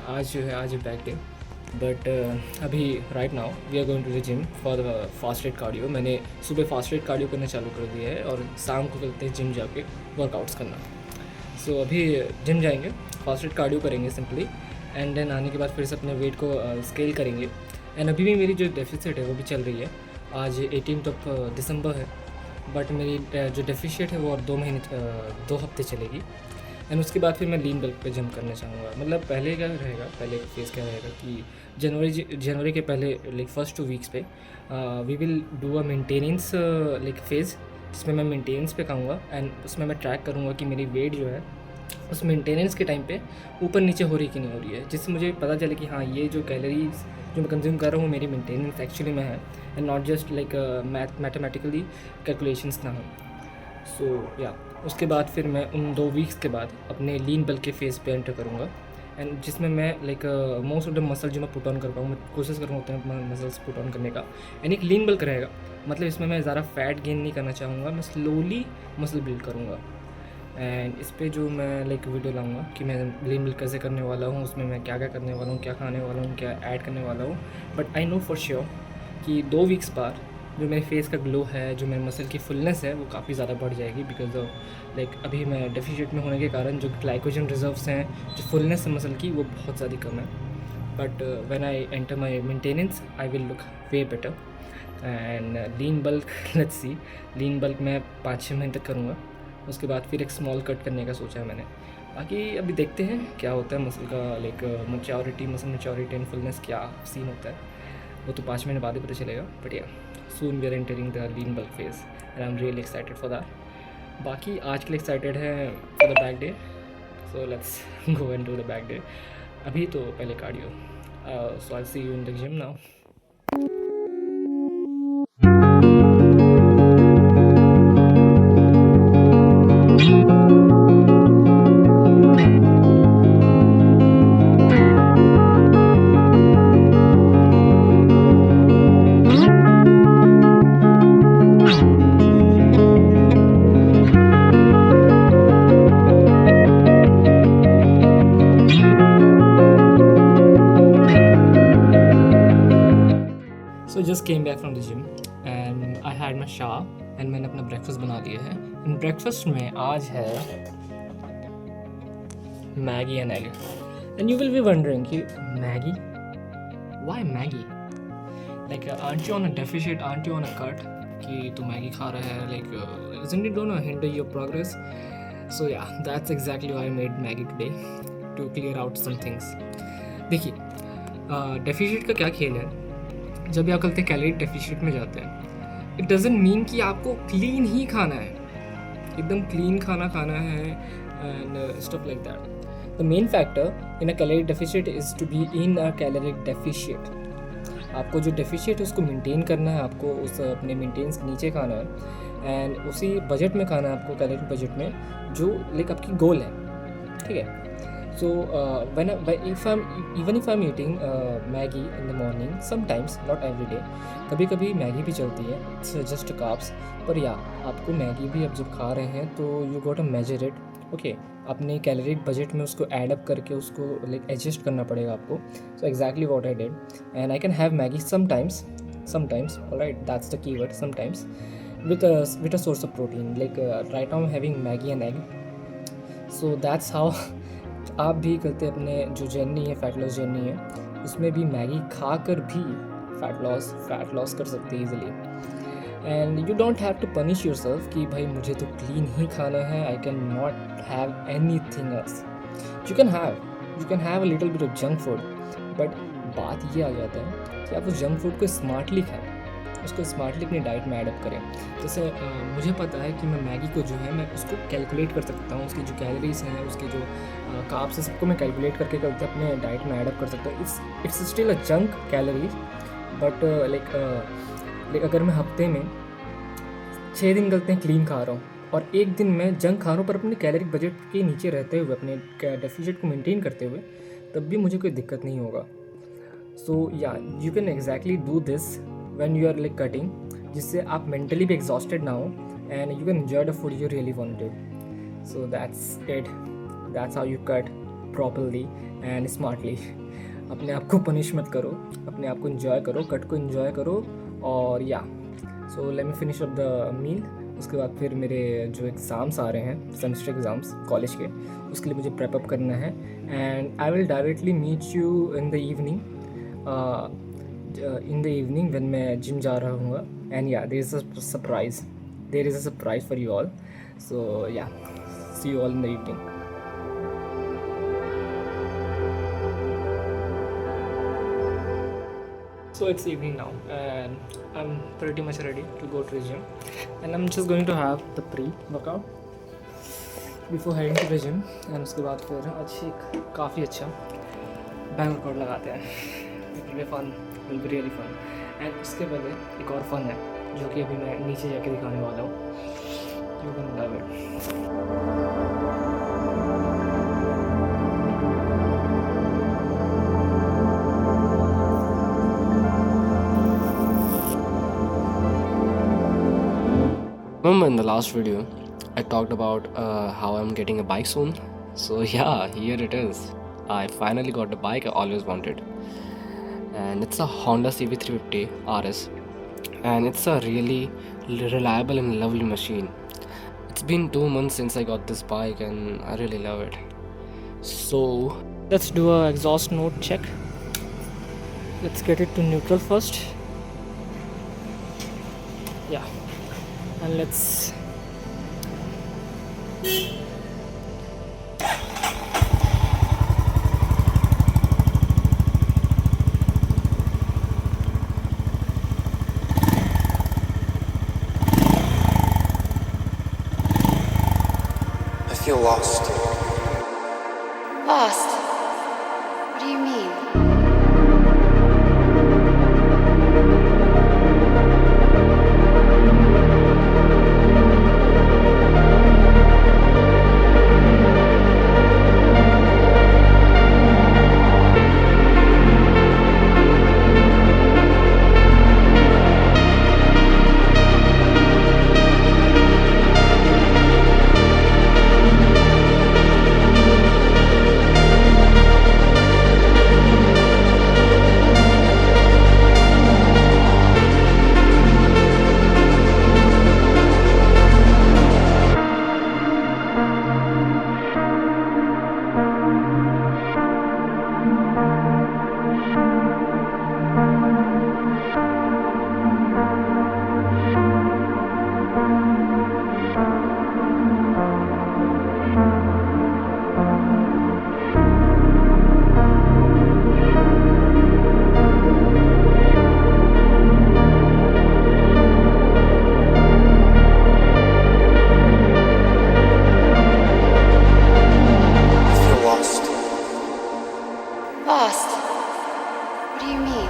आज जो है आज बैक डे बट अभी right now we are going to the gym for the fasted cardio. मैंने सुबह फास्ट रेट कार्डियो करना चालू कर दिया है और शाम को करते हैं जिम जाके वर्कआउट्स करना। सो अभी जिम जाएंगे, फास्ट रेट कार्डियो करेंगे सिंपली, एंड देन आने के बाद फिर से अपने वेट को स्केल करेंगे। एंड अभी भी मेरी जो डेफिसिट है वो भी चल रही है। आज 18 दिसंबर है बट मेरी जो डेफिशिएट है वो और 2 हफ्ते चलेगी। एंड उसके बाद फिर मैं लीन बल्क पे जंप करना चाहूँगा। मतलब पहले क्या रहेगा, पहले फेज़ क्या रहेगा कि जनवरी के पहले लाइक फर्स्ट 2 वीक्स पे we will do a maintenance like phase, जिसमें मैं मेंटेनेंस पे खाऊँगा एंड उसमें मैं ट्रैक करूँगा कि मेरी वेट जो है उस मेंटेनेंस के टाइम पे ऊपर नीचे हो रही कि नहीं हो रही है, जिससे मुझे पता चले कि हाँ ये जो कैलोरीज जो मैं कंज्यूम कर रहा हूँ मेरी मेंटेनेंस एक्चुअली में है and not just like mathematically calculations ना हो। सो या उसके बाद फिर मैं उन 2 वीक्स के बाद अपने लीन बल्क के फेज़ पे एंटर करूँगा एंड जिसमें मैं like most of the muscle जो मैं पुट ऑन कर पाऊँ, मैं कोशिश करूँगा उतने मसल्स पुट ऑन करने का। एंड एक लीन बल्क रहेगा, मतलब इसमें मैं ज़्यादा फैट गेन नहीं करना चाहूँगा, मैं स्लोली मसल बिल्ड करूँगा। एंड इस पे जो मैं लाइक वीडियो लाऊंगा कि मैं लीन बल्क कैसे करने वाला हूँ, उसमें मैं क्या क्या करने वाला हूँ, क्या खाने वाला हूँ, क्या ऐड करने वाला हूँ। But I know for sure कि 2 वीक्स बाद जो मेरे फेस का ग्लो है, जो मेरे मसल की फुलनेस है वो काफ़ी ज़्यादा बढ़ जाएगी, बिकॉज ऑफ लाइक अभी मैं डेफिशिएट में होने के कारण जो ग्लाइकोजन रिजर्व्स हैं, जो फुलनेस है मसल की वो बहुत ज़्यादा कम है। But when I enter my maintenance I will look way better. And lean bulk let's see, lean bulk मैं 5-6 महीने तक करूँगा, उसके बाद फिर एक स्मॉल कट करने का सोचा है मैंने। बाकी अभी देखते हैं क्या होता है मसल का like muscle maturity and fullness क्या सीन होता है, वो तो 5 महीने बाद ही पता चलेगा। But yeah soon we are entering the lean bulk phase and I am really excited for that. बाकी आज के लिए एक्साइटेड है for the back day, so let's go and do the back day. अभी तो पहले cardio, so I see you in the gym now. So just came back from the gym and I had my shower and मैंने अपना breakfast बना लिया है। And breakfast में आज है Maggi and egg. And you will be wondering कि Maggi, why Maggi? Like aren't you on a deficit, aren't you on a cut कि तू मैगी खा रहा है, like isn't it gonna hinder your progress? So yeah, that's exactly why I made Maggi today, to clear out some things. देखिए deficit का क्या खेल है, जब भी आप करते हैं कैलोरी डेफिशिएट में जाते हैं, इट डजेंट मीन कि आपको क्लीन ही खाना है, एकदम क्लीन खाना खाना है and stuff like that. The main factor in a calorie deficit is to be in a caloric deficit. आपको जो डेफिशिएट है उसको मेंटेन करना है, आपको उस अपने मेंटेनेंस के नीचे खाना है एंड उसी बजट में खाना है आपको, कैलोरी बजट में जो लाइक आपकी गोल है, ठीक है। So if I'm eating Maggi in the morning, sometimes not every day, कभी कभी मैगी भी चलती है, it's just carbs। पर या आपको मैगी भी अब जब खा रहे हैं तो you got to measure it, okay? अपने कैलोरी बजट में उसको ऐड अप करके उसको लाइक एडजस्ट करना पड़ेगा आपको। So exactly what I did, and I can have Maggi sometimes, alright, that's the keyword, sometimes, with a source of protein, like right now I'm having Maggi and egg, so that's how आप भी करते अपने जो journey है, fat loss journey है, उसमें भी Maggi खा कर भी फैट लॉस कर सकते हैं easily. And you don't have to punish yourself कि भाई मुझे तो क्लीन ही खाना है, I can not have anything else. You can have a little bit of junk food, but बात ये आ जाता है कि आप उस जंक फूड को स्मार्टली खाएं, उसको स्मार्टली अपनी डाइट में ऐडअप करें। जैसे मुझे पता है कि मैं मैगी को जो है मैं उसको कैलकुलेट कर सकता हूँ, उसकी जो कैलोरीज हैं, उसके जो कार्ब्स है, सबको मैं कैलकुलेट करके अपने डाइट में ऐडअप कर सकता हूँ। It's still a junk calories, but like अगर मैं हफ्ते में 6 दिन गलते हैं क्लीन खा रहा हूँ और एक दिन मैं जंक खा रहा हूँ पर अपने कैलोरी बजट के नीचे रहते हुए, अपने डेफिशिएट को मेंटेन करते हुए, तब भी मुझे कोई दिक्कत नहीं होगा। सो या you can exactly do this when you are like cutting, जिससे आप mentally भी exhausted ना हो and you can enjoy the food you really want to do. So that's it, that's how you cut properly and smartly. अपने आप को punish मत करो, अपने आप को इन्जॉय करो, कट को इन्जॉय करो। और yeah so let me finish up the meal. उसके बाद फिर मेरे जो एग्ज़ाम्स आ रहे हैं, सेमेस्टर एग्ज़ाम्स कॉलेज के, उसके लिए मुझे प्रेप अप करना है। And I will directly meet you in the evening, when मैं जिम जा रहा हूँ। And yeah there is a surprise for you all. So yeah see you all in the evening. So it's evening now and I'm pretty much ready to go to the gym, and I'm just going to have the pre-workout before heading to the gym। and उसके बाद फिर काफ़ी अच्छा back workout लगाते हैं। It will be fun, it will be really fun। and उसके पहले एक और फन है जो कि अभी मैं नीचे जाके दिखाने वाला हूँ। You can love it। Remember in the last video, I talked about how I'm getting a bike soon. So yeah, here it is. I finally got the bike I always wanted. And it's a Honda CB350 RS. And it's a really reliable and lovely machine. It's been 2 months since I got this bike and I really love it. So let's do a exhaust note check. Let's get it to neutral first. Yeah, and let's I feel lost. Lost? What do you mean? I feel lost. Lost? What do you mean?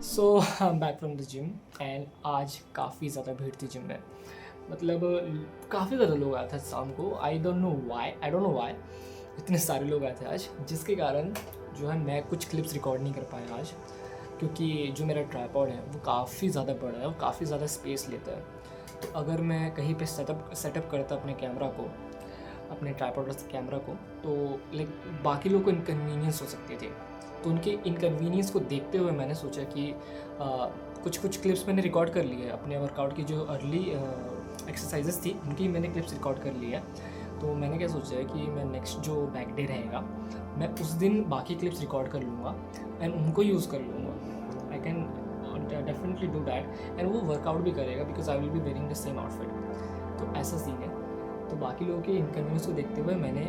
So I am back from the gym and आज काफ़ी ज़्यादा भीड़ थी gym में। मतलब काफ़ी ज़्यादा लोग आए थे शाम को। आई डोंट नो वाई इतने सारे लोग आए थे आज, जिसके कारण जो है मैं कुछ क्लिप्स रिकॉर्ड नहीं कर पाया आज, क्योंकि जो मेरा ट्राइपॉड है वो काफ़ी ज़्यादा बड़ा है, वो काफ़ी ज़्यादा स्पेस लेता है। तो अगर मैं कहीं पे सेटअप करता अपने कैमरा को, अपने ट्राइपॉड कैमरा को, तो लाइक बाकी लोगों को इनकन्वीनियंस हो सकती थी। तो उनके इनकन्वीनियंस को देखते हुए मैंने सोचा कि कुछ क्लिप्स मैंने रिकॉर्ड कर लिए अपने वर्कआउट की, जो अर्ली एक्सरसाइजेस थी उनकी मैंने क्लिप्स रिकॉर्ड कर ली है। तो मैंने क्या सोचा है कि मैं नेक्स्ट जो बैक डे रहेगा मैं उस दिन बाकी क्लिप्स रिकॉर्ड कर लूँगा एंड उनको यूज़ कर लूँगा। I can definitely do that and वो वर्कआउट भी करेगा because I will B wearing the same outfit. तो ऐसा सीन है। तो बाकी लोगों के इनकन्वीनियंस को देखते हुए मैंने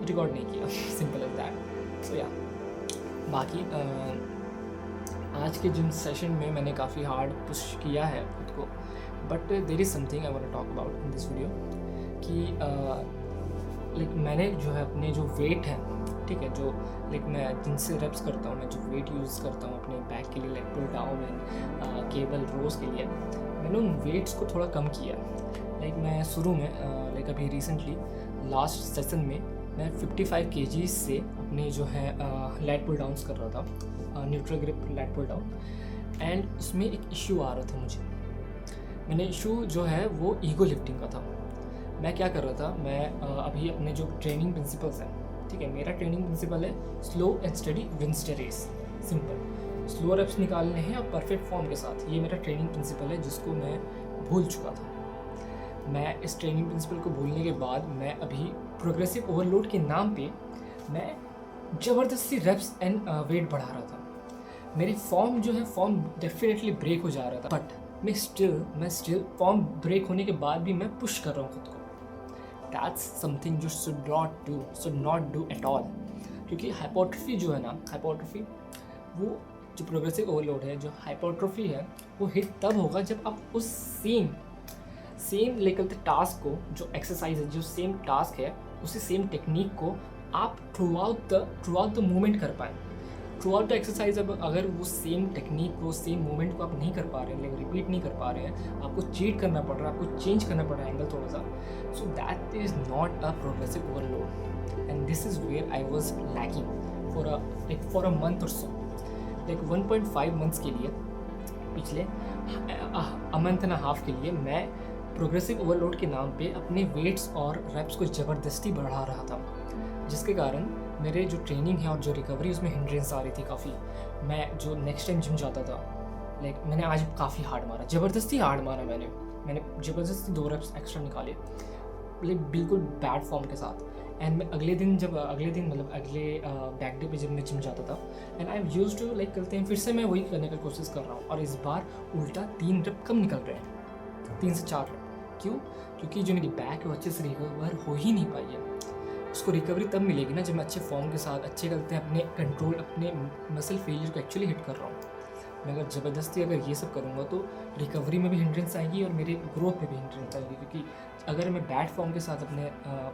रिकॉर्ड नहीं किया, सिंपल एज दैट। सो या बाकी आज के जिम सेशन में मैंने काफ़ी हार्ड पुश किया है खुद को, but there is something I want to talk about in this video कि लाइक मैंने जो है अपने जो वेट है, ठीक है, जो लाइक मैं जिनसे रेप्स करता हूँ, मैं जो वेट यूज़ करता हूँ अपने बैक के लिए, like pull down and cable rows के लिए, मैंने उन वेट्स को थोड़ा कम किया। लाइक मैं शुरू में लाइक अभी रिसेंटली लास्ट सेशन में मैं 55 kg से अपने जो है लैट पुल डाउन्स कर रहा था, neutral grip lat pull down, and उसमें एक इशू आ रहा था मुझे। मैंने इशू जो है वो ईगो लिफ्टिंग का था। मैं क्या कर रहा था, मैं अभी अपने जो ट्रेनिंग प्रिंसिपल्स हैं, ठीक है, मेरा ट्रेनिंग प्रिंसिपल है slow and steady wins the race. Simple, slow reps निकालने हैं और परफेक्ट फॉर्म के साथ, ये मेरा ट्रेनिंग प्रिंसिपल है जिसको मैं भूल चुका था। मैं इस ट्रेनिंग प्रिंसिपल को भूलने के बाद मैं अभी प्रोग्रेसिव ओवरलोड के नाम पे मैं ज़बरदस्ती रेप्स एंड वेट बढ़ा रहा था। मेरी फॉर्म जो है, फॉर्म डेफिनेटली ब्रेक हो जा रहा था, बट मैं स्टिल फॉर्म ब्रेक होने के बाद भी मैं पुश कर रहा हूँ खुद को। दैट्स समथिंग जो should not do at all. क्योंकि हाइपोट्रोफी जो है ना, हाइपोट्रोफी वो जो प्रोग्रेसिव ओवरलोड है, जो हाइपोट्रोफी है, वो हिट तब होगा जब आप उस सेम लेवल टास्क को, जो एक्सरसाइज है, जो सेम टास्क है, उसी सेम टेक्निक को आप थ्रू आउट द मूवमेंट कर पाएँ। थ्रू आउट द एक्सरसाइज अब अगर वो सेम टेक्निक को, सेम मूवमेंट को आप नहीं कर पा रहे हैं, लेकिन रिपीट नहीं कर पा रहे हैं, आपको चीट करना पड़ रहा है, आपको चेंज करना पड़ रहा है एंगल थोड़ा सा, so that is not a progressive overload and this is where I was lacking for a month or so, like 1.5 months के लिए, पिछले अ मंथ एंड हाफ के लिए मैं प्रोग्रेसिव ओवरलोड के नाम पे अपने वेट्स और रेप्स को ज़बरदस्ती बढ़ा रहा था, जिसके कारण मेरे जो ट्रेनिंग है और जो रिकवरी उसमें हिंड्रेंस आ रही थी काफ़ी। मैं जो नेक्स्ट टाइम जिम जाता था, लाइक मैंने आज काफ़ी हार्ड मारा, ज़बरदस्ती हार्ड मारा, मैंने ज़बरदस्ती 2 रेप्स एक्स्ट्रा निकाले, लाइक बिल्कुल बैड फॉर्म के साथ। एंड मैं अगले दिन मतलब अगले बैक डे पे जब मैं जिम जाता था, and I am used to like करते हैं, फिर से मैं वही करने की कोशिश कर रहा हूँ, और इस बार उल्टा 3 रेप कम निकल रहे हैं, 3 से 4 रेप। क्यों? क्योंकि जो मेरी बैक है वो अच्छे से रिकवर हो ही नहीं पाई है। उसको रिकवरी तब मिलेगी ना जब मैं अच्छे फॉर्म के साथ, अच्छे करते हैं अपने कंट्रोल, अपने मसल फेलियर को एक्चुअली हिट कर रहा हूँ। मैं अगर ज़बरदस्ती अगर ये सब करूँगा तो रिकवरी में भी हिंड्रेंस आएगी और मेरे ग्रोथ में भी हिंड्रेंस आएगी। क्योंकि अगर मैं बैड फॉर्म के साथ अपने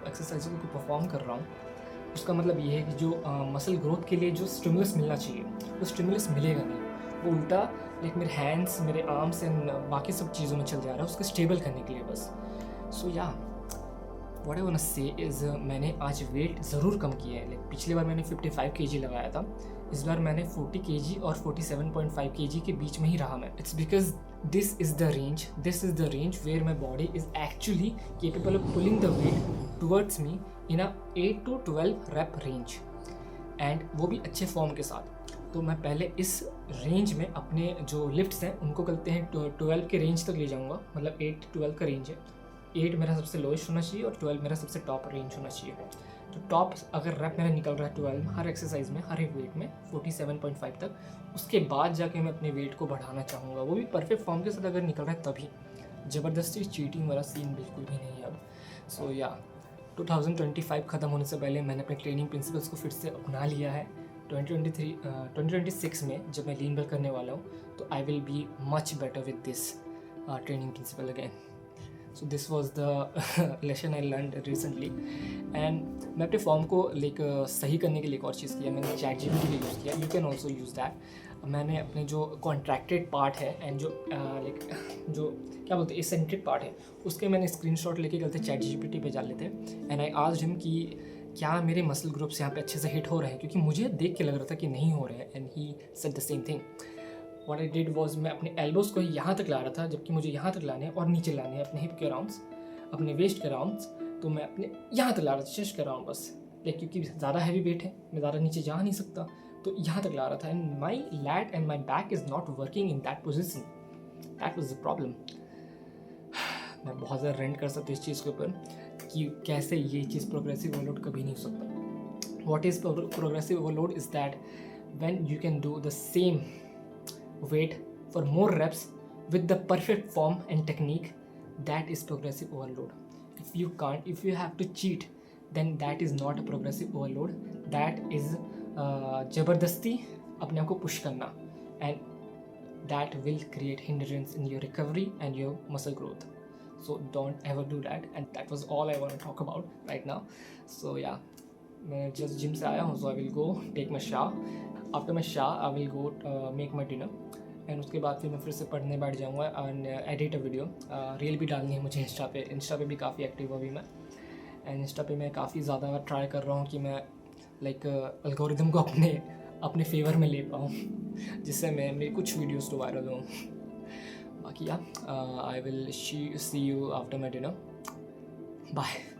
एक्सरसाइज को परफॉर्म कर रहा हूँ, उसका मतलब ये है कि जो मसल ग्रोथ के लिए जो स्टिमुलस मिलना चाहिए वो स्टिमुलस मिलेगा नहीं, वो उल्टा लाइक मेरे हैंड्स, मेरे आर्म्स एंड बाकी सब चीज़ों में चल जा रहा है उसको स्टेबल करने के लिए बस। सो या व्हाट आई वांट टू से इज़ मैंने आज वेट ज़रूर कम किया है। लाइक पिछली बार मैंने 55 kg लगाया था, इस बार मैंने 40 kg और 47.5 kg के बीच में ही रहा मैं। It's because this is the range where my body is actually capable of pulling the weight towards me in a 8 to 12 rep range, and वो भी अच्छे फॉर्म के साथ। तो मैं पहले इस रेंज में अपने जो लिफ्ट्स हैं उनको करते हैं 12 के रेंज तक ले जाऊंगा, मतलब 8 to 12 का रेंज है। 8 मेरा सबसे लोएस्ट होना चाहिए और 12 मेरा सबसे टॉप रेंज होना चाहिए। तो टॉप अगर रैप मेरा निकल रहा है 12 हर एक्सरसाइज में, हर एक वेट में 47.5 तक, उसके बाद जाके मैं अपने वेट को बढ़ाना चाहूँगा, वो भी परफेक्ट फॉर्म के साथ अगर निकल रहा है तभी। ज़बरदस्ती चीटिंग वाला सीन बिल्कुल भी नहीं है अब। सो या 2025 ख़त्म होने से पहले मैंने अपने ट्रेनिंग प्रिंसिपल्स को फिर से अपना लिया है। 2026 में जब मैं लीन बल करने वाला हूँ तो I will be much better with this training principle again. So this was the lesson I learn recently. And मैं अपने फॉर्म को लाइक सही करने के लिए एक और चीज़ किया, मैंने ChatGPT के लिए यूज़ किया। You can also use that. मैंने अपने जो कॉन्ट्रैक्टेड पार्ट है एंड जो लाइक जो क्या बोलते हैं एसेंट्रिक पार्ट है, उसके मैंने स्क्रीनशॉट लेके गलते ChatGPT पे डाल लेते हैं। एंड आई आस्क्ड हिम कि क्या मेरे मसल ग्रुप्स यहाँ पे अच्छे से हिट हो रहे हैं, क्योंकि मुझे देख के लग रहा था कि नहीं हो रहे हैं। And he said the same thing. What I did was मैं अपने एल्बोज़ को यहाँ तक ला रहा था, जबकि मुझे यहाँ तक लाने हैं और नीचे लाने हैं अपने हिप के राउंड्स, अपने वेस्ट के राउंड्स। तो मैं अपने यहाँ तक ला रहा था, चेस्ट के राउंड बस, लेकिन क्योंकि ज़्यादा हैवी वेट है, मैं ज़्यादा नीचे जा नहीं सकता, तो यहाँ तक ला रहा था। And my lat and my back is not working in that position. That was the problem. मैं बहुत ज़्यादा रेंट कर सकता हूँ इस चीज़ के ऊपर। कि कैसे ये चीज़ प्रोग्रेसिव ओवरलोड कभी नहीं हो सकता. What is progressive overload is that when you can do the same weight for more reps with the perfect form and technique, that is progressive overload. If you have to cheat, then that is not a progressive overload. That is जबरदस्ती अपने आप को push करना, and that will create hindrance in your recovery and your muscle growth. So don't ever do that. And that was all I want to talk about right now. So yeah, मैं just gym से आया हूँ, so I will go take my shower. After my shower I will go make my dinner, and उसके बाद फिर मैं फिर से पढ़ने बैठ जाऊँगा and edit a video. Reel भी डालनी है मुझे इंस्टा पे भी काफ़ी एक्टिव अभी मैं. एंड इंस्टा पे मैं काफ़ी ज़्यादा ट्राई कर रहा हूँ कि मैं लाइक एल्गोरिदम को अपने फेवर में ले पाऊँ, जिससे मैं मेरी कुछ वीडियोज़ तो वायरल हों. बाकी yeah I will see you after my dinner. Bye.